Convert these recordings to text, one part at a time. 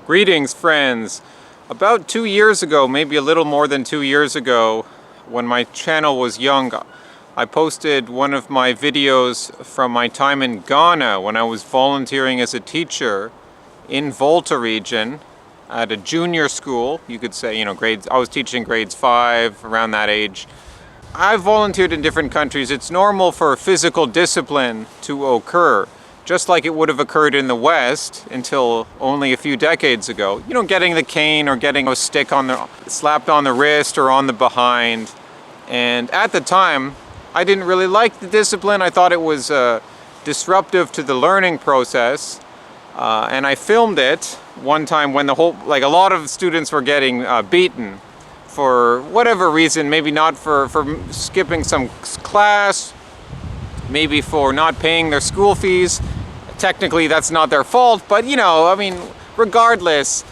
Greetings, friends. About 2 years ago, maybe a little more than 2 years ago, when my channel was young, I posted one of my videos from my time in Ghana when I was volunteering as a teacher in Volta region at a junior school. You could say, grades. I was teaching grades 5, around that age. I've volunteered in different countries. It's normal for physical discipline to occur, just like it would have occurred in the West until only a few decades ago. Getting the cane or getting a stick slapped on the wrist or on the behind. And at the time, I didn't really like the discipline. I thought it was disruptive to the learning process. And I filmed it one time when a lot of students were getting beaten for whatever reason, maybe not for skipping some class, maybe for not paying their school fees. Technically, that's not their fault, but regardless,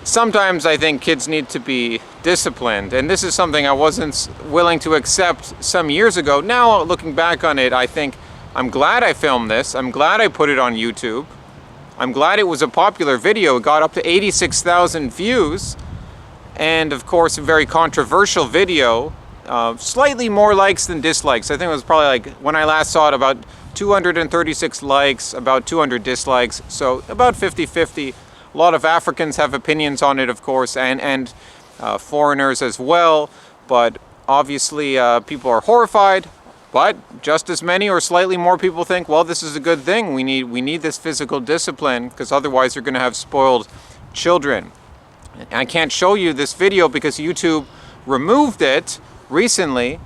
sometimes I think kids need to be disciplined, and this is something I wasn't willing to accept some years ago. Now, looking back on it, I think I'm glad I filmed this. I'm glad I put it on YouTube. I'm glad it was a popular video. It got up to 86,000 views, and of course, a very controversial video. Slightly more likes than dislikes. I think it was probably, when I last saw it, about 236 likes, about 200 dislikes, so about 50-50. A lot of Africans have opinions on it, of course, and foreigners as well, but obviously people are horrified, but just as many or slightly more people think, well, this is a good thing. We need this physical discipline, because otherwise you're going to have spoiled children. I can't show you this video because YouTube removed it recently,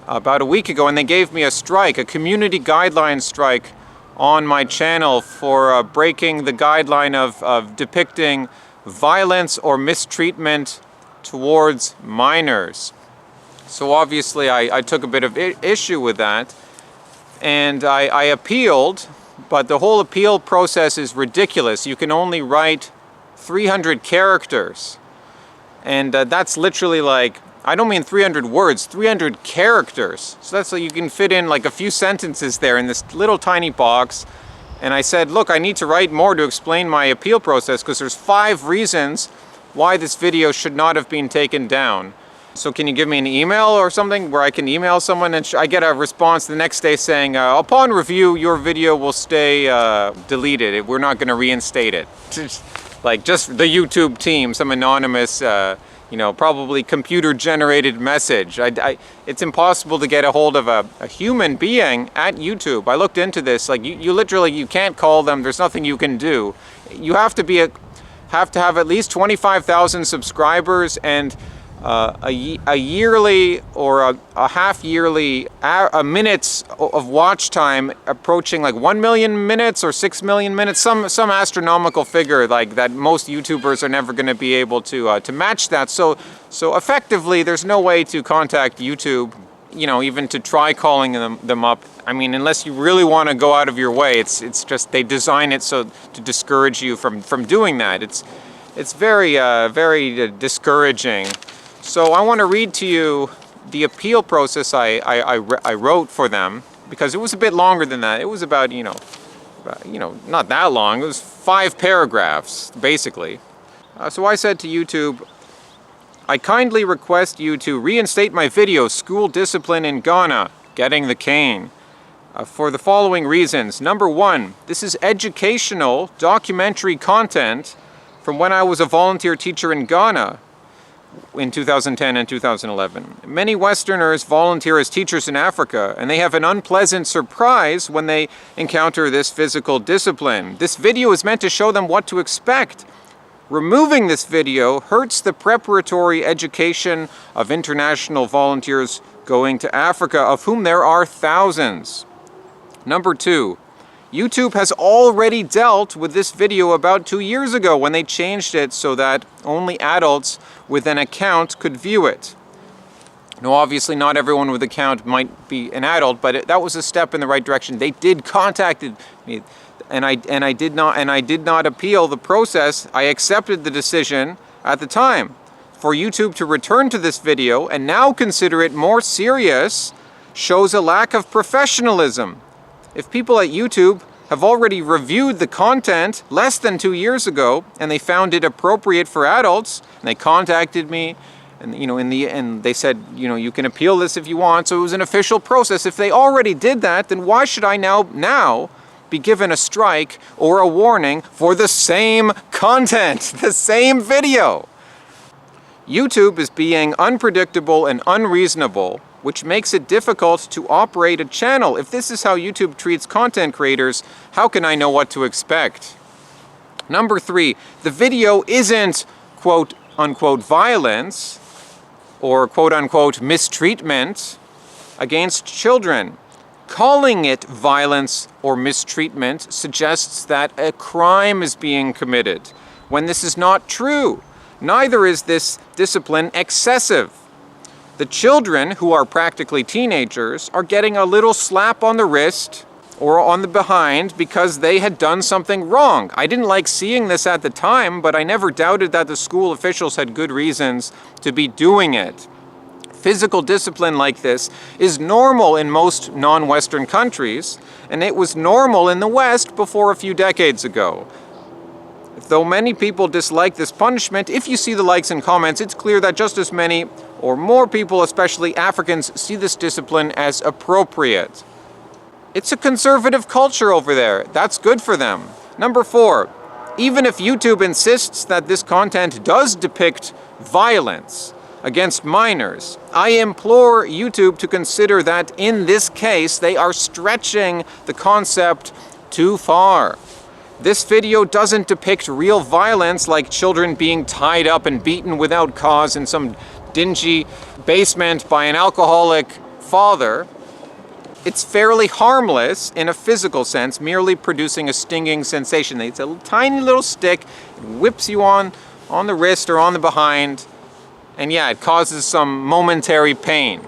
about a week ago, and they gave me a strike, a community guideline strike on my channel for breaking the guideline of depicting violence or mistreatment towards minors. So obviously I took a bit of issue with that, and I appealed, but the whole appeal process is ridiculous. You can only write 300 characters, and that's literally I don't mean 300 words, 300 characters. So that's you can fit in a few sentences there in this little tiny box. And I said, look, I need to write more to explain my appeal process, because there's 5 reasons why this video should not have been taken down. So can you give me an email or something where I can email someone and I get a response the next day saying, upon review, your video will stay deleted. We're not going to reinstate it. Just the YouTube team, some anonymous probably computer-generated message. It's impossible to get a hold of a human being at YouTube. I looked into this. You literally, you can't call them. There's nothing you can do. You have to have at least 25,000 subscribers and a yearly or a half-yearly minutes of watch time approaching 1 million minutes or 6 million minutes, some astronomical figure that most YouTubers are never going to be able to match that. So effectively, there's no way to contact YouTube, even to try calling them up. Unless you really want to go out of your way. It's just they design it so to discourage you from doing that. It's very very discouraging. So I want to read to you the appeal process I wrote for them, because it was a bit longer than that. It was about, not that long. It was 5 paragraphs, basically. So I said to YouTube, I kindly request you to reinstate my video, School Discipline in Ghana, Getting the Cane, for the following reasons. Number 1, this is educational, documentary content from when I was a volunteer teacher in Ghana in 2010 and 2011. Many Westerners volunteer as teachers in Africa, and they have an unpleasant surprise when they encounter this physical discipline. This video is meant to show them what to expect. Removing this video hurts the preparatory education of international volunteers going to Africa, of whom there are thousands. Number 2, YouTube has already dealt with this video about 2 years ago when they changed it so that only adults with an account could view it. Now, obviously, not everyone with an account might be an adult, but that was a step in the right direction. They did contact me, and I did not appeal the process. I accepted the decision at the time for YouTube to return to this video and now consider it more serious shows a lack of professionalism. If people at YouTube have already reviewed the content less than 2 years ago, and they found it appropriate for adults, and they contacted me, and in the end they said, you can appeal this if you want. So it was an official process. If they already did that, then why should I now be given a strike or a warning for the same content, the same video? YouTube is being unpredictable and unreasonable, which makes it difficult to operate a channel. If this is how YouTube treats content creators, how can I know what to expect? Number 3, the video isn't quote unquote violence or quote unquote mistreatment against children. Calling it violence or mistreatment suggests that a crime is being committed, when this is not true. Neither is this discipline excessive. The children, who are practically teenagers, are getting a little slap on the wrist or on the behind because they had done something wrong. I didn't like seeing this at the time, but I never doubted that the school officials had good reasons to be doing it. Physical discipline like this is normal in most non-Western countries, and it was normal in the West before a few decades ago. Though many people dislike this punishment, if you see the likes and comments, it's clear that just as many or more people, especially Africans, see this discipline as appropriate. It's a conservative culture over there. That's good for them. Number 4, even if YouTube insists that this content does depict violence against minors, I implore YouTube to consider that in this case they are stretching the concept too far. This video doesn't depict real violence like children being tied up and beaten without cause in some dingy basement by an alcoholic father. It's fairly harmless in a physical sense, merely producing a stinging sensation. It's a tiny little stick, it whips you on the wrist or on the behind, and yeah, it causes some momentary pain.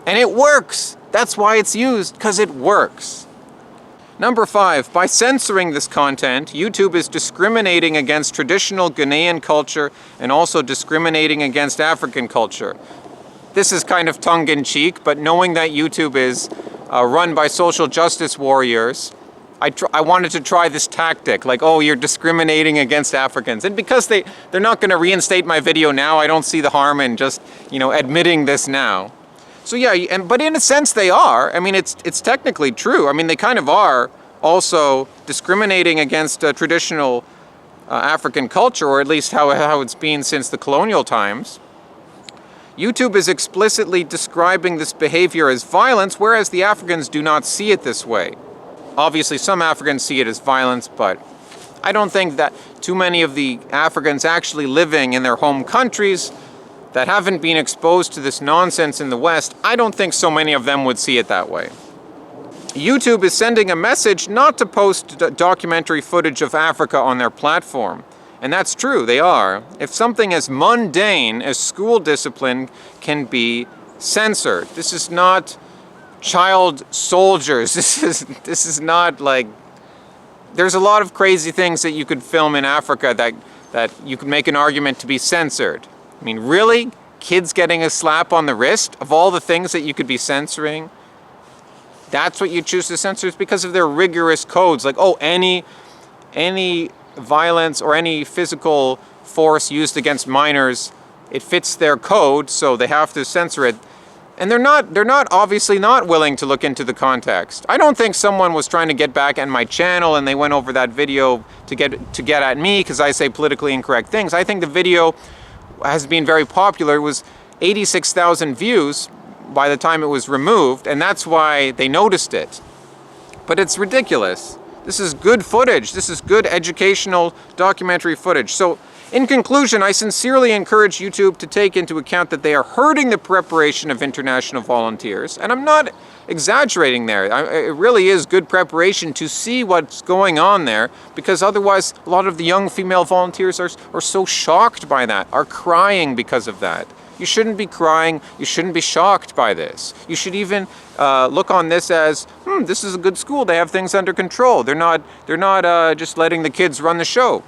And it works! That's why it's used, because it works. Number 5, by censoring this content, YouTube is discriminating against traditional Ghanaian culture and also discriminating against African culture. This is kind of tongue-in-cheek, but knowing that YouTube is run by social justice warriors, I wanted to try this tactic, like, oh, you're discriminating against Africans. And because they're not going to reinstate my video now, I don't see the harm in just, admitting this now. So yeah, but in a sense they are. I mean, it's technically true. I mean, they kind of are also discriminating against traditional African culture, or at least how it's been since the colonial times. YouTube is explicitly describing this behavior as violence, whereas the Africans do not see it this way. Obviously, some Africans see it as violence, but I don't think that too many of the Africans actually living in their home countries that haven't been exposed to this nonsense in the West, I don't think so many of them would see it that way. YouTube is sending a message not to post documentary footage of Africa on their platform. And that's true, they are. If something as mundane as school discipline can be censored, this is not child soldiers. This is not like... There's a lot of crazy things that you could film in Africa that you could make an argument to be censored. I mean, really? Kids getting a slap on the wrist? Of all the things that you could be censoring? That's what you choose to censor? It's because of their rigorous codes. Like, oh, any violence or any physical force used against minors, it fits their code, so they have to censor it. And they're not obviously not willing to look into the context. I don't think someone was trying to get back at my channel and they went over that video to get at me because I say politically incorrect things. I think the video has been very popular. It was 86,000 views by the time it was removed, and that's why they noticed it. But it's ridiculous. This is good footage. This is good educational documentary footage. So in conclusion, I sincerely encourage YouTube to take into account that they are hurting the preparation of international volunteers. And I'm not exaggerating there. It really is good preparation to see what's going on there, because otherwise a lot of the young female volunteers are so shocked by that, are crying because of that. You shouldn't be crying. You shouldn't be shocked by this. You should even look on this as, this is a good school. They have things under control. They're not just letting the kids run the show.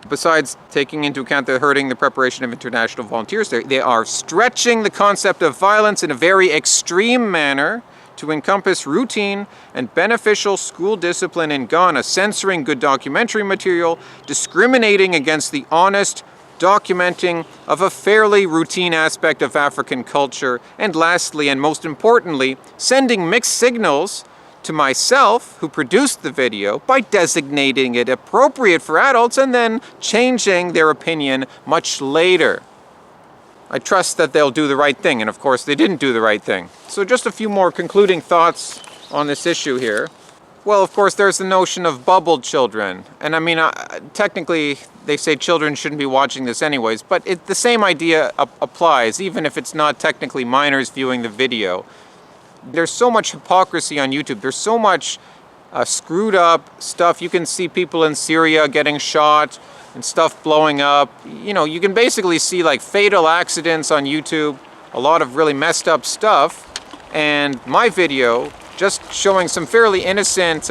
Besides taking into account they're hurting the preparation of international volunteers, they are stretching the concept of violence in a very extreme manner to encompass routine and beneficial school discipline in Ghana, censoring good documentary material, discriminating against the honest documenting of a fairly routine aspect of African culture, and lastly, and most importantly, sending mixed signals to myself, who produced the video, by designating it appropriate for adults and then changing their opinion much later. I trust that they'll do the right thing, and of course they didn't do the right thing. So just a few more concluding thoughts on this issue here. Well, of course, there's the notion of bubbled children. And I mean, technically, they say children shouldn't be watching this anyways, but the same idea applies, even if it's not technically minors viewing the video. There's so much hypocrisy on YouTube. There's so much screwed up stuff. You can see people in Syria getting shot and stuff blowing up. You know, you can basically see like fatal accidents on YouTube, a lot of really messed up stuff. And my video, just showing some fairly innocent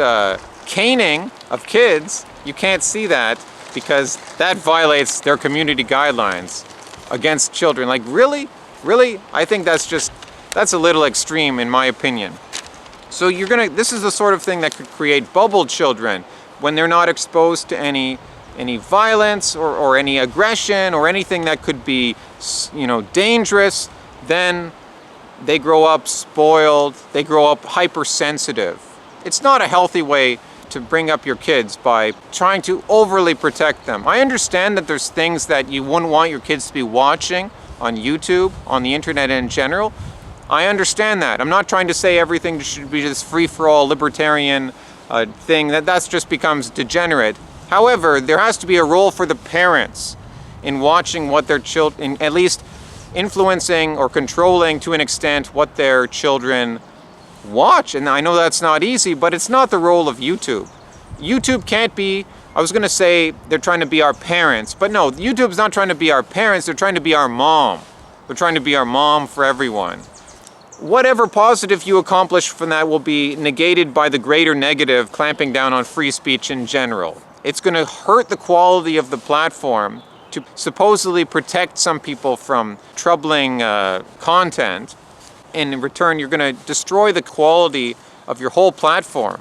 caning of kids, you can't see that because that violates their community guidelines against children. Like, really? Really? I think that's a little extreme in my opinion. So this is the sort of thing that could create bubbled children when they're not exposed to any violence or any aggression or anything that could be, you know, dangerous. Then they grow up spoiled, they grow up hypersensitive. It's not a healthy way to bring up your kids by trying to overly protect them. I understand that there's things that you wouldn't want your kids to be watching on YouTube, on the internet in general. I understand that. I'm not trying to say everything should be this free-for-all libertarian thing. That just becomes degenerate. However, there has to be a role for the parents in watching what their children, at least influencing or controlling to an extent what their children watch. And I know that's not easy, but it's not the role of YouTube. YouTube can't be, I was going to say they're trying to be our parents, but no, YouTube's not trying to be our parents, they're trying to be our mom. They're trying to be our mom for everyone. Whatever positive you accomplish from that will be negated by the greater negative, clamping down on free speech in general. It's going to hurt the quality of the platform to supposedly protect some people from troubling content. In return, you're going to destroy the quality of your whole platform.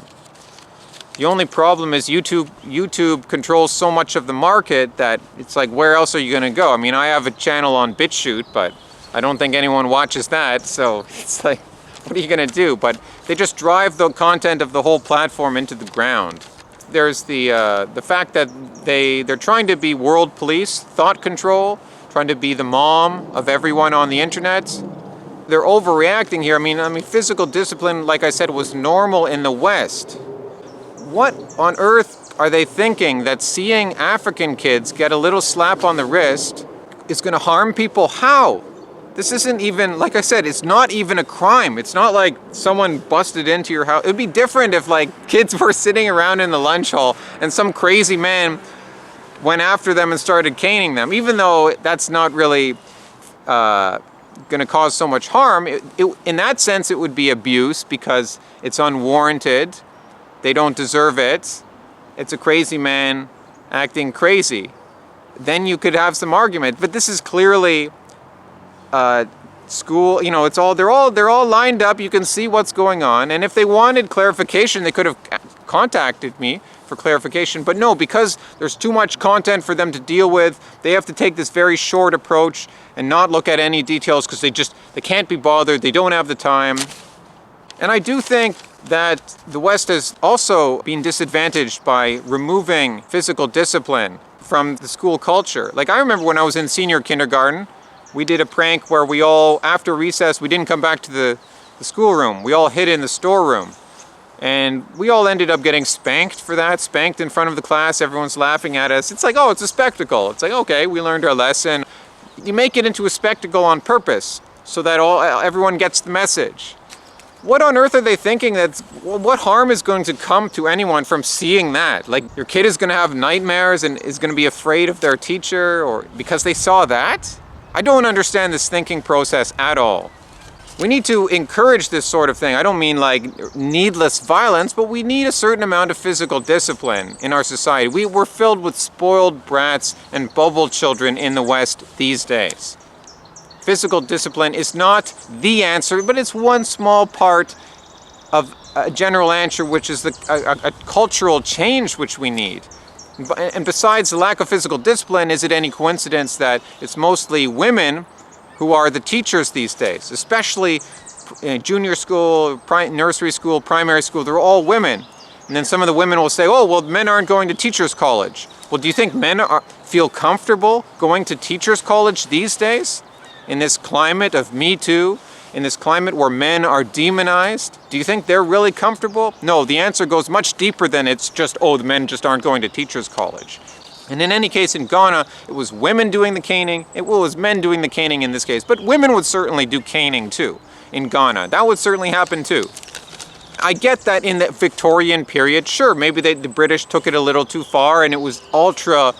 The only problem is YouTube controls so much of the market that it's like, where else are you going to go? I mean, I have a channel on BitChute, but I don't think anyone watches that, so it's like, what are you going to do? But they just drive the content of the whole platform into the ground. There's the fact that they're trying to be world police, thought control, trying to be the mom of everyone on the internet. They're overreacting here. I mean, physical discipline, like I said, was normal in the West. What on earth are they thinking that seeing African kids get a little slap on the wrist is going to harm people? How? This isn't even, like I said, it's not even a crime. It's not like someone busted into your house. It would be different if like kids were sitting around in the lunch hall and some crazy man went after them and started caning them. Even though that's not really going to cause so much harm, in that sense it would be abuse because it's unwarranted. They don't deserve it. It's a crazy man acting crazy. Then you could have some argument. But this is clearly school, you know, they're all lined up. You can see what's going on. And if they wanted clarification, they could have contacted me for clarification. But no, because there's too much content for them to deal with, they have to take this very short approach and not look at any details because they can't be bothered. They don't have the time. And I do think that the West has also been disadvantaged by removing physical discipline from the school culture. Like, I remember when I was in senior kindergarten, we did a prank where we all, after recess, we didn't come back to the schoolroom. We all hid in the storeroom. And we all ended up getting spanked for that, spanked in front of the class. Everyone's laughing at us. It's like, oh, it's a spectacle. It's like, okay, we learned our lesson. You make it into a spectacle on purpose so that everyone gets the message. What on earth are they thinking what harm is going to come to anyone from seeing that? Like, your kid is going to have nightmares and is going to be afraid of their teacher or because they saw that? I don't understand this thinking process at all. We need to encourage this sort of thing. I don't mean like needless violence, but we need a certain amount of physical discipline in our society. We're filled with spoiled brats and bubble children in the West these days. Physical discipline is not the answer, but it's one small part of a general answer, which is a cultural change which we need. And besides the lack of physical discipline, is it any coincidence that it's mostly women who are the teachers these days, especially in junior school, nursery school, primary school? They're all women. And then some of the women will say, oh, well, men aren't going to teachers' college. Well, do you think men feel comfortable going to teachers' college these days? In this climate of Me Too, in this climate where men are demonized, do you think they're really comfortable? No, the answer goes much deeper than it's just, oh, the men just aren't going to teachers' college. And in any case, in Ghana, it was women doing the caning. It was men doing the caning in this case. But women would certainly do caning too in Ghana. That would certainly happen too. I get that in the Victorian period, sure, maybe the British took it a little too far and it was ultra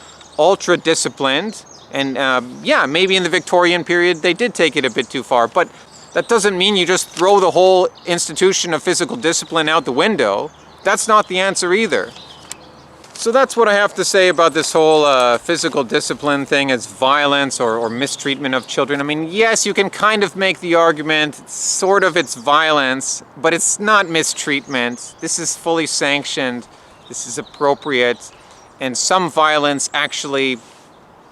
disciplined. And yeah, maybe in the Victorian period they did take it a bit too far. But that doesn't mean you just throw the whole institution of physical discipline out the window. That's not the answer either. So that's what I have to say about this whole physical discipline thing as violence or mistreatment of children. I mean, yes, you can kind of make the argument, sort of it's violence, but it's not mistreatment. This is fully sanctioned. This is appropriate. And some violence actually,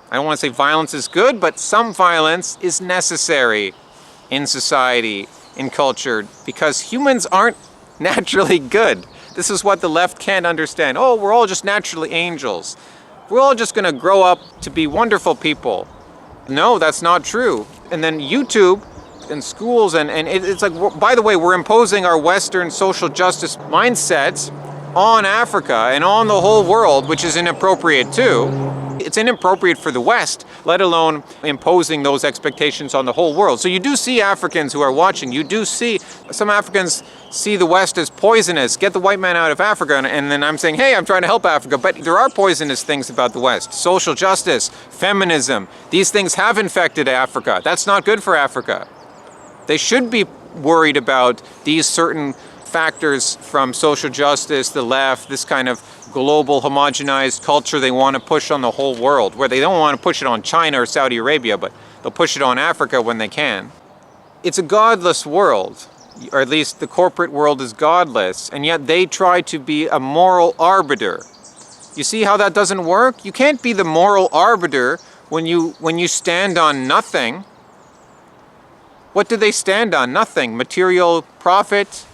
I don't want to say violence is good, but some violence is necessary in society, in culture, because humans aren't naturally good. This is what the left can't understand. Oh, we're all just naturally angels. We're all just going to grow up to be wonderful people. No, that's not true. And then YouTube and schools, and it's like, by the way, we're imposing our Western social justice mindsets on Africa and on the whole world, which is inappropriate too. It's inappropriate for the West, let alone imposing those expectations on the whole world. So you do see Africans who are watching. You do see some Africans see the West as poisonous. Get the white man out of Africa. And then I'm saying, hey, I'm trying to help Africa. But there are poisonous things about the West. Social justice, feminism. These things have infected Africa. That's not good for Africa. They should be worried about these certain factors from social justice, the left, this kind of global homogenized culture they want to push on the whole world, where they don't want to push it on China or Saudi Arabia, but they'll push it on Africa when they can. It's a godless world, or at least the corporate world is godless, and yet they try to be a moral arbiter. You see how that doesn't work? You can't be the moral arbiter when you stand on nothing. What do they stand on? Nothing. Material profit,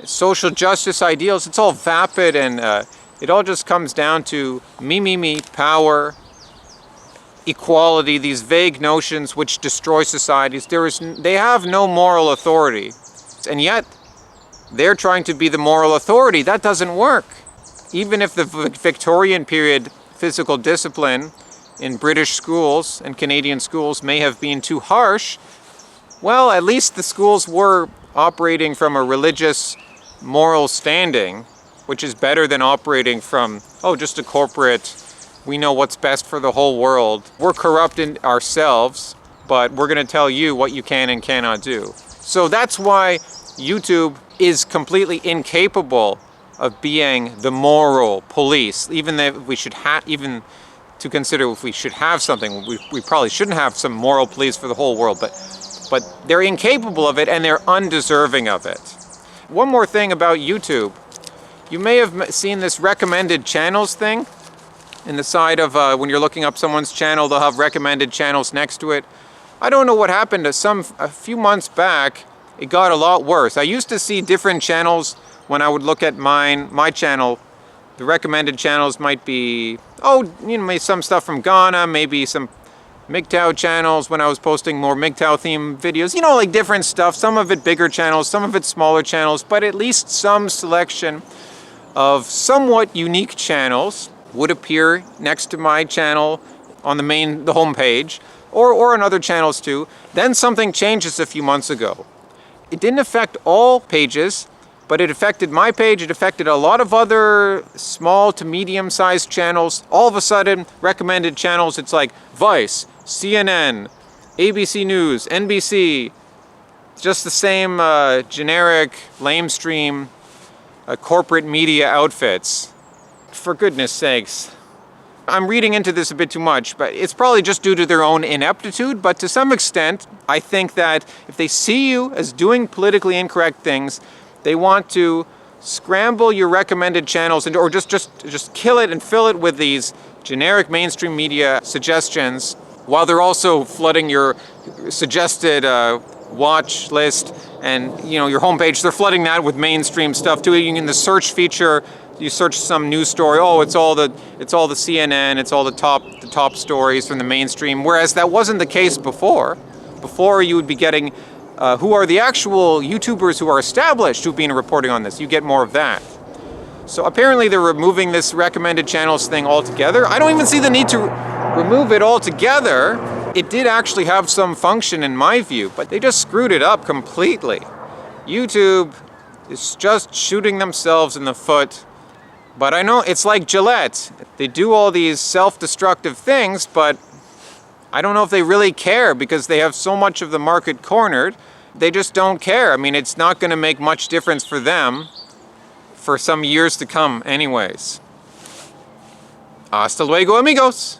social justice ideals, it's all vapid, and it all just comes down to me, power, equality, these vague notions which destroy societies. They have no moral authority, and yet they're trying to be the moral authority. That doesn't work. Even if the Victorian period physical discipline in British schools and Canadian schools may have been too harsh, well, at least the schools were operating from a religious moral standing, which is better than operating from, oh, just a corporate, we know what's best for the whole world. We're corrupted ourselves, but we're going to tell you what you can and cannot do. So that's why YouTube is completely incapable of being the moral police. Even if we should have, even to consider if we should have something, we probably shouldn't have some moral police for the whole world, but they're incapable of it and they're undeserving of it. One more thing about YouTube. You may have seen this recommended channels thing in the side of when you're looking up someone's channel, they'll have recommended channels next to it. I don't know what happened a few months back. It got a lot worse. I used to see different channels when I would look at my channel. The recommended channels might be, maybe some stuff from Ghana, maybe some MGTOW channels when I was posting more MGTOW themed videos, like different stuff, some of it bigger channels, some of it smaller channels, but at least some selection of somewhat unique channels would appear next to my channel on the home page, or on other channels too. Then something changes a few months ago. It didn't affect all pages, but it affected my page, it affected a lot of other small to medium-sized channels. All of a sudden, recommended channels, it's like Vice, CNN, ABC News, NBC, just the same generic, lamestream, corporate media outfits. For goodness sakes. I'm reading into this a bit too much, but it's probably just due to their own ineptitude, but to some extent, I think that if they see you as doing politically incorrect things, They want to scramble your recommended channels or just kill it and fill it with these generic mainstream media suggestions, while they're also flooding your suggested watch list and your homepage. They're flooding that with mainstream stuff too. In the search feature, you search some news story. Oh, it's all the CNN. It's all the top stories from the mainstream. Whereas that wasn't the case before. Before, you would be getting who are the actual YouTubers who are established who've been reporting on this. You get more of that. So apparently they're removing this recommended channels thing altogether. I don't even see the need to remove it altogether. It did actually have some function in my view, but they just screwed it up completely. YouTube is just shooting themselves in the foot. But I know it's like Gillette. They do all these self-destructive things, but I don't know if they really care because they have so much of the market cornered. They just don't care. I mean, it's not going to make much difference for them for some years to come anyways. Hasta luego, amigos.